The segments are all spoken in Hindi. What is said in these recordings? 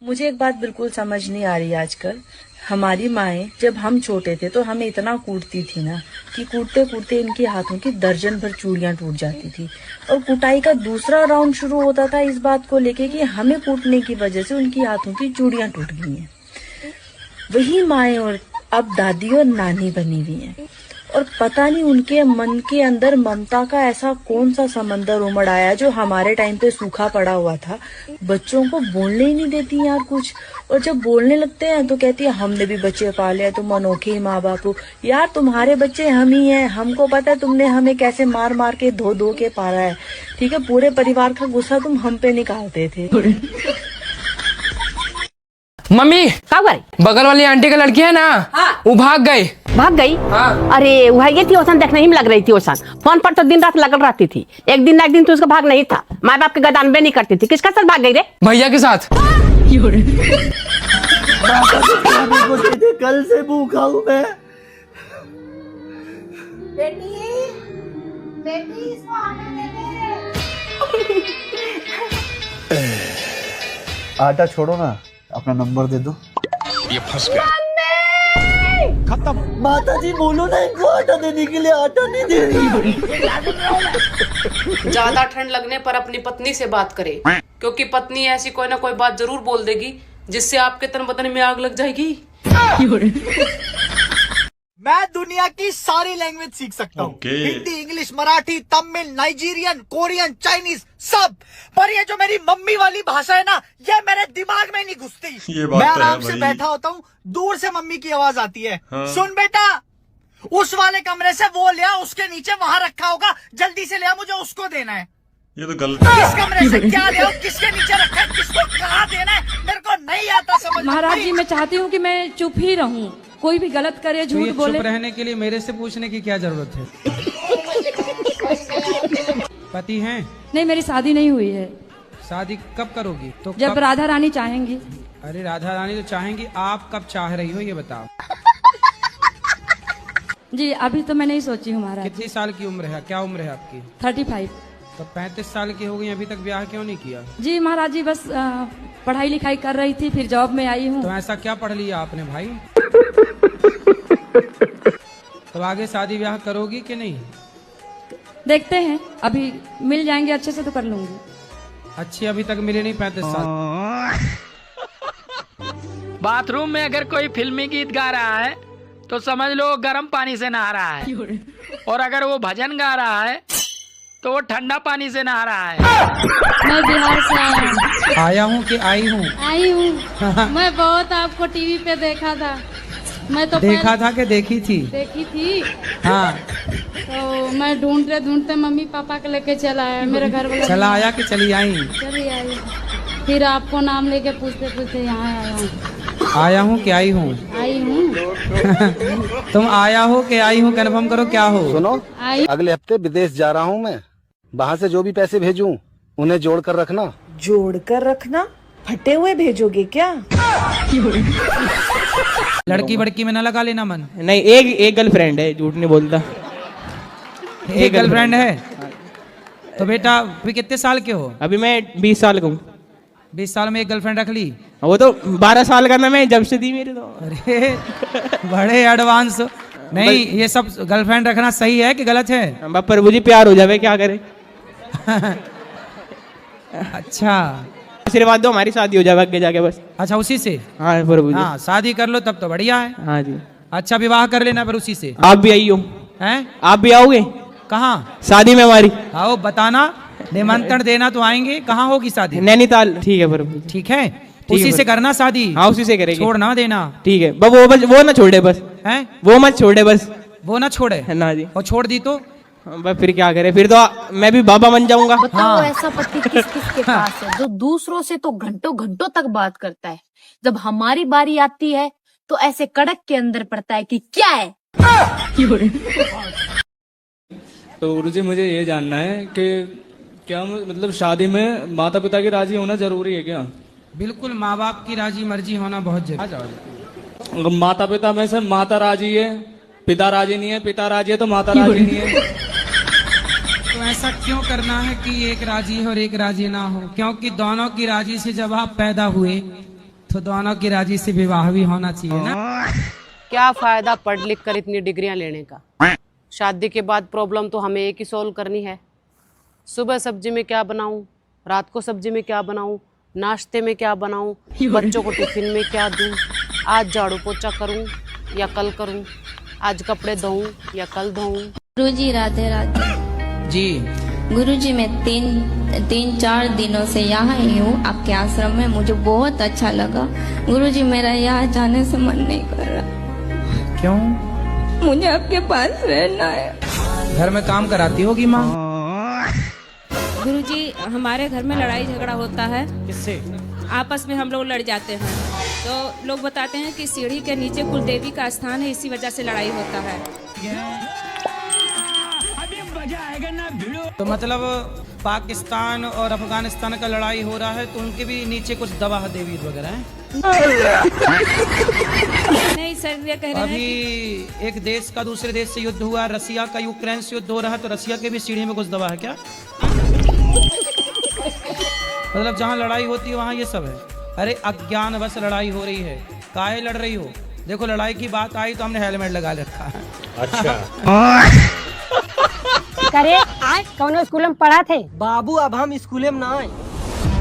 मुझे एक बात बिल्कुल समझ नहीं आ रही आजकल। हमारी माएं जब हम छोटे थे तो हमें इतना कूटती थी ना कि कूटते कूटते इनके हाथों की दर्जन भर चूड़ियां टूट जाती थी, और कुटाई का दूसरा राउंड शुरू होता था इस बात को लेके कि हमें कूटने की वजह से उनकी हाथों की चूड़ियां टूट गई हैं। वही माएं और अब दादी और नानी बनी हुई हैं, और पता नहीं उनके मन के अंदर ममता का ऐसा कौन सा समंदर उमड़ आया जो हमारे टाइम पे सूखा पड़ा हुआ था। बच्चों को बोलने ही नहीं देती यार कुछ, और जब बोलने लगते हैं तो कहती है हमने भी बच्चे पाले हैं, तुम अनोखे ही माँ बाप हो। यार तुम्हारे बच्चे हम ही हैं, हमको पता है तुमने हमें कैसे मार मार के धो धो के पाला है। ठीक है, पूरे परिवार का गुस्सा तुम हम पे निकालते थे। मम्मी का गई? बगल वाली आंटी का लड़की है ना, हाँ। वो भाग गई। भाग गई? हाँ। अरे वह ये थी ओसन देखने ही में लग रही थी। ओसन फोन पर तो दिन रात लगल रहती थी। एक दिन ना एक दिन तो उसका भाग नहीं था। माँ बाप के गदान नहीं करती थी। किसका साथ भाग गई रे? भैया के साथ। कल से भूखा हूँ मैं। बेटी इसको आने दे। आटा छोड़ो ना, अपना नंबर दे दो। ये फंस गया। खत्म। माता जी बोलो ना इनको आटा देने के लिए, आटा नहीं दे रही। ज्यादा ठंड लगने पर अपनी पत्नी से बात करें, क्योंकि पत्नी ऐसी कोई ना कोई बात जरूर बोल देगी जिससे आपके तन बदन में आग लग जाएगी। मैं दुनिया की सारी लैंग्वेज सीख सकता हूँ। Hindi, English, Marathi, Tamil, Nigerian, Korean, Chinese, सब। पर ये जो मेरी मम्मी वाली भाषा है ना, ये मेरे दिमाग में नहीं घुसती। मैं आराम से बैठा होता हूँ, दूर से मम्मी की आवाज आती है। हाँ। सुन बेटा, उस वाले कमरे से वो ले आ, उसके नीचे वहाँ रखा होगा, जल्दी से ले आ, मुझे उसको देना है। ये तो गलत है। किस कमरे से क्या ले आओ, किसके नीचे रखा है, किसको कहाँ देना है, मेरे को नहीं आता समझ। महाराज जी, मैं चाहती हूँ कि मैं चुप ही रहूं, कोई भी गलत करे, झूठ बोले। चुप रहने के लिए मेरे से पूछने की क्या जरूरत है? पति हैं? नहीं, मेरी शादी नहीं हुई है। शादी कब करोगी? तो जब राधा रानी चाहेंगी। अरे राधा रानी तो चाहेंगी, आप कब चाह रही हो ये बताओ। जी अभी तो मैं नहीं सोची हूँ महाराज। कितनी साल की उम्र है? क्या उम्र है आपकी? 35। तो 35 साल की हो गई, अभी तक ब्याह क्यों नहीं किया? जी महाराज जी, बस पढ़ाई लिखाई कर रही थी, फिर जॉब में आई हूँ। तो ऐसा क्या पढ़ लिया आपने भाई? तो आगे शादी ब्याह करोगी कि नहीं? देखते हैं, अभी मिल जाएंगे अच्छे से तो कर लूंगी। अच्छी अभी तक मिले नहीं 35 साल। बाथरूम में अगर कोई फिल्मी गीत गा रहा है तो समझ लो गर्म पानी से नहा रहा है, और अगर वो भजन गा रहा है तो वो ठंडा पानी से नहा रहा है। मैं बिहार से आया हूँ कि आई हूँ? आई हूँ। मैं बहुत आपको टीवी पे देखा था। मैं तो देखा था कि देखी थी? देखी थी। हाँ। तो मैं ढूंढते ढूंढते मम्मी पापा के लेके चला आया, मेरे घर वाला। चला आया कि चली आई? चली आई। फिर आपको नाम लेके पूछते पूछते यहाँ आया हूँ। आया हूँ कि आई हूँ? आई हूँ। तुम आया हो कि आई हूँ, कन्फर्म करो क्या हो। सुनो, अगले हफ्ते विदेश जा रहा हूँ मैं। वहाँ से जो भी पैसे भेजूं उन्हें जोड़ कर रखना। जोड़ कर रखना? फटे हुए भेजोगे क्या? लड़की बड़की में न लगा लेना मन। नहीं, एक गर्लफ्रेंड है, झूठ नहीं बोलता। एक गर्लफ्रेंड है? तो बेटा अभी कितने साल के हो? अभी मैं 20 साल का हूँ। 20 साल में एक गर्लफ्रेंड रख ली? वो तो 12 साल का ना, मैं जब से दी मेरे तो। अरे बड़े एडवांस। नहीं, ये सब गर्लफ्रेंड रखना सही है कि गलत है? प्रभु जी प्यार हो जावे, क्या करे। अच्छा, आशीर्वाद दो, हमारी शादी हो जाए आगे जाके बस। अच्छा, उसी से? हाँ प्रभु जी। हाँ, शादी कर लो तब तो बढ़िया है। हाँ जी। अच्छा, विवाह कर लेना फिर उसी से। आप भी आई हो? हैं? आप भी आओगे? कहाँ? शादी में हमारी। आओ, बताना, निमंत्रण देना तो आएंगे। कहाँ होगी शादी? नैनीताल। ठीक है प्रभु। ठीक है, उसी से करना शादी। हाँ, उसी से करेंगे। छोड़ ना देना। ठीक है, वो ना छोड़े बस। हैं? वो मत छोड़े बस। वो ना छोड़े ना जी। और छोड़ दी तो बस फिर क्या करे, फिर तो मैं भी बाबा बन जाऊंगा। बताओ, ऐसा पति किस किस के पास है जो दूसरों से तो घंटों घंटों तक बात करता है, जब हमारी बारी आती है तो ऐसे कड़क के अंदर पड़ता है कि क्या है। तो गुरुजी, मुझे ये जानना है कि क्या मतलब शादी में माता पिता की राजी होना जरूरी है क्या? बिल्कुल, माँ बाप की राजी मर्जी होना बहुत जरूरी है। माता पिता में से माता राजी है, पिता राजी नहीं है, पिता राजी है तो माता राजी नहीं है। तो ऐसा क्यों करना है कि एक राजी हो और एक राजी ना हो? क्योंकि दोनों की राजी से जब आप पैदा हुए तो दोनों की राजी से विवाह भी होना चाहिए ना। क्या फायदा पढ़ लिख कर इतनी डिग्रियां लेने का? शादी के बाद प्रॉब्लम तो हमें एक ही सॉल्व करनी है। सुबह सब्जी में क्या बनाऊं, रात को सब्जी में क्या बनाऊं, नाश्ते में क्या बनाऊं, बच्चों को टिफिन में क्या दूं, आज झाड़ू पोछा करूं या कल करूं, आज कपड़े धोऊं या कल धोऊं। गुरुजी राधे राधे। जी गुरुजी मैं तीन चार दिनों से यहाँ ही हूँ आपके आश्रम में, मुझे बहुत अच्छा लगा। गुरुजी मेरा यहाँ जाने से मन नहीं कर रहा। क्यों? मुझे आपके पास रहना है। घर में काम कराती होगी माँ। गुरुजी हमारे घर में लड़ाई झगड़ा होता है। किससे? आपस में हम लोग लड़ जाते हैं, तो लोग बताते हैं कि सीढ़ी के नीचे कुलदेवी का स्थान है, इसी वजह से लड़ाई होता है। तो मतलब पाकिस्तान और अफगानिस्तान का लड़ाई हो रहा है तो उनके भी नीचे कुछ दवा देवी वगैरह हैं? नहीं सर, ये कह रहे हैं अभी एक देश का दूसरे देश से युद्ध हुआ, रसिया का यूक्रेन से युद्ध हो रहा है, तो रसिया के भी सीढ़ी में कुछ दवा है क्या? मतलब जहाँ लड़ाई होती है वहाँ ये सब है। अरे अज्ञान बस लड़ाई हो रही है, काहे लड़ रही हो? देखो लड़ाई की बात आई तो हमने हेलमेट लगा रखा है। अच्छा करे आज कौन स्कूल में पढ़ा थे? बाबू अब हम स्कूल में ना आए,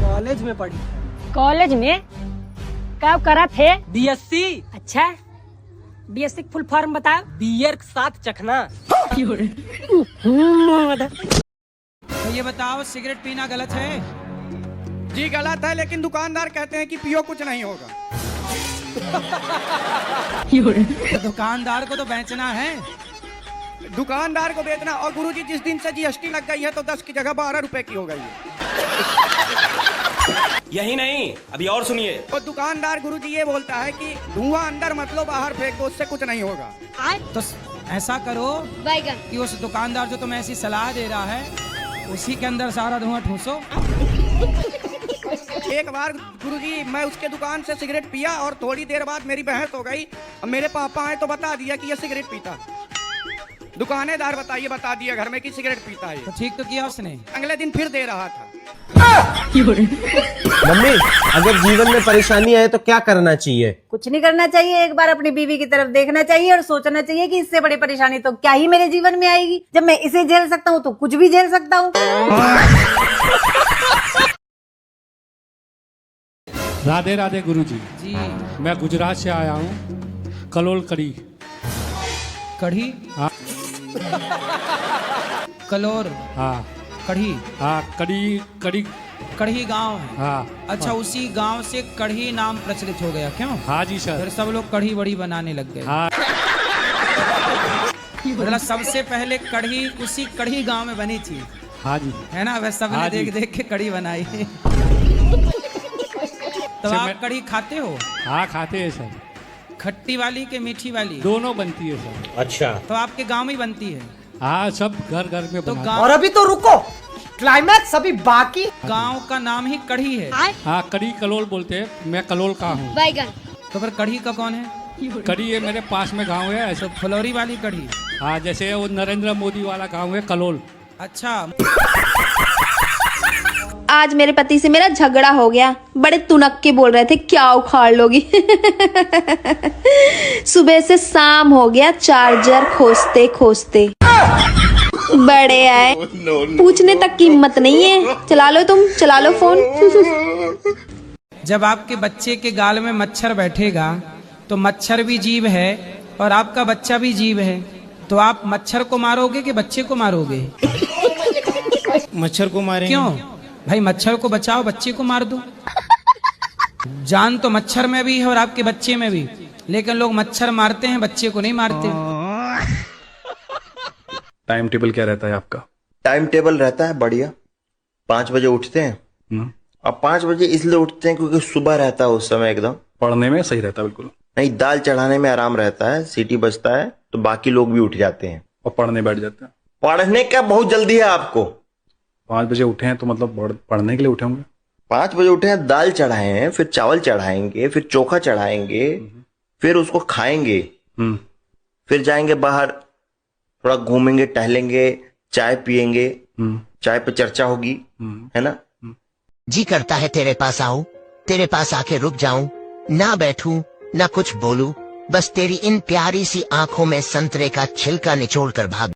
कॉलेज में पढ़ी। कॉलेज में कब करा थे? बीएससी। अच्छा, बीएससी फुल फॉर्म बता। बियर के साथ चखना। तो ये बताओ सिगरेट पीना गलत है? जी गलत है, लेकिन दुकानदार कहते हैं कि पियो कुछ नहीं होगा। तो दुकानदार को तो बेचना है। दुकानदार को बेचना। और गुरुजी जिस दिन से जीएसटी लग गई है तो 10 की जगह 12 रुपए की हो गई है। यही नहीं, अभी और सुनिए। और दुकानदार गुरुजी ये बोलता है कि धुआं अंदर मत लो, बाहर फेंक दो, उससे कुछ नहीं होगा। तो ऐसा करो बैगन कि उस दुकानदार जो तुम्हें ऐसी सलाह दे रहा है उसी के अंदर सारा धुआं ठूसो। एक बार गुरुजी मैं उसके दुकान से सिगरेट पिया और थोड़ी देर बाद मेरी बहस हो गई। अब मेरे पापा आए तो बता दिया कि ये सिगरेट पीता। दुकानेदार बता दिया घर में कि सिगरेट पीता है। तो ठीक तो किया उसने। अगले दिन फिर दे रहा था। मम्मी अगर जीवन में परेशानी आए तो क्या करना चाहिए? कुछ नहीं करना चाहिए, एक बार अपनी बीवी की तरफ देखना चाहिए और सोचना चाहिए कि इससे बड़ी परेशानी तो क्या ही मेरे जीवन में आएगी। जब मैं इसे झेल सकता हूँ तो कुछ भी झेल सकता हूँ। राधे राधे गुरुजी। जी मैं गुजरात से आया हूँ, कलोल कड़ी। कढ़ी? हाँ। कलोर? हाँ। कढ़ी? हाँ कड़ी कड़ी कढ़ी गांव है। हाँ। अच्छा, उसी गांव से कढ़ी नाम प्रचलित हो गया क्यों? हाँ जी सर। फिर सब लोग कढ़ी बड़ी बनाने लग गए। हाँ। मतलब सबसे पहले कढ़ी उसी कढ़ी गांव में बनी थी। हाँ जी। है ना? वैसे सबने हाँ देख देख के कढ़ी बनाई। तो आप कढ़ी खाते हो? हाँ खाते हैं सर। खट्टी वाली के मीठी वाली? दोनों बनती है सर। अच्छा, तो आपके गांव में ही बनती है? हाँ सब घर घर में तो बनाते। और अभी तो रुको, क्लाइमैक्स अभी बाकी। गांव का नाम ही कढ़ी है। हाँ कड़ी कलोल बोलते हैं, मैं कलोल का हूँ। बैगन तो फिर कढ़ी का कौन है? कड़ी ये मेरे पास में गांव है ऐसा। फलोरी वाली कढ़ी? हाँ जैसे वो नरेंद्र मोदी वाला गांव है कलोल। अच्छा। आज मेरे पति से मेरा झगड़ा हो गया, बड़े तुनक के बोल रहे थे क्या उखाड़ लोगी। सुबह से शाम हो गया चार्जर खोजते खोजते। बड़े आए, पूछने तक की हिम्मत नहीं है। चला लो तुम, चला लो फोन। जब आपके बच्चे के गाल में मच्छर बैठेगा तो मच्छर भी जीव है और आपका बच्चा भी जीव है, तो आप मच्छर को मारोगे कि बच्चे को मारोगे? मच्छर को मारेंगे। क्यों भाई? मच्छर को बचाओ, बच्चे को मार दो। जान तो मच्छर में भी है और आपके बच्चे में भी, लेकिन लोग मच्छर मारते हैं, बच्चे को नहीं मारते। टाइम टेबल क्या रहता है आपका? टाइम टेबल रहता है बढ़िया। 5 बजे उठते हैं। अब 5 बजे इसलिए उठते हैं क्योंकि सुबह रहता है उस समय एकदम। पढ़ने में सही रहता है बिल्कुल। नहीं, दाल चढ़ाने में आराम रहता है, सीटी बजता है तो बाकी लोग भी उठ जाते हैं और पढ़ने बैठ जाते हैं। पढ़ने का बहुत जल्दी है आपको। 5 बजे उठे हैं तो मतलब पढ़ने के लिए उठे होंगे। 5 बजे उठे हैं, दाल चढ़ाए हैं, फिर चावल चढ़ाएंगे, फिर चोखा चढ़ाएंगे, फिर उसको खाएंगे, फिर जाएंगे बाहर, थोड़ा घूमेंगे, टहलेंगे, चाय पियेंगे, चाय पे चर्चा होगी, है ना? जी करता है तेरे पास आऊं, तेरे पास आके रुक जाऊं, ना बैठूं, ना कुछ बोलूं, बस तेरी इन प्यारी सी आंखों में संतरे का छिलका निचोड़ कर भाग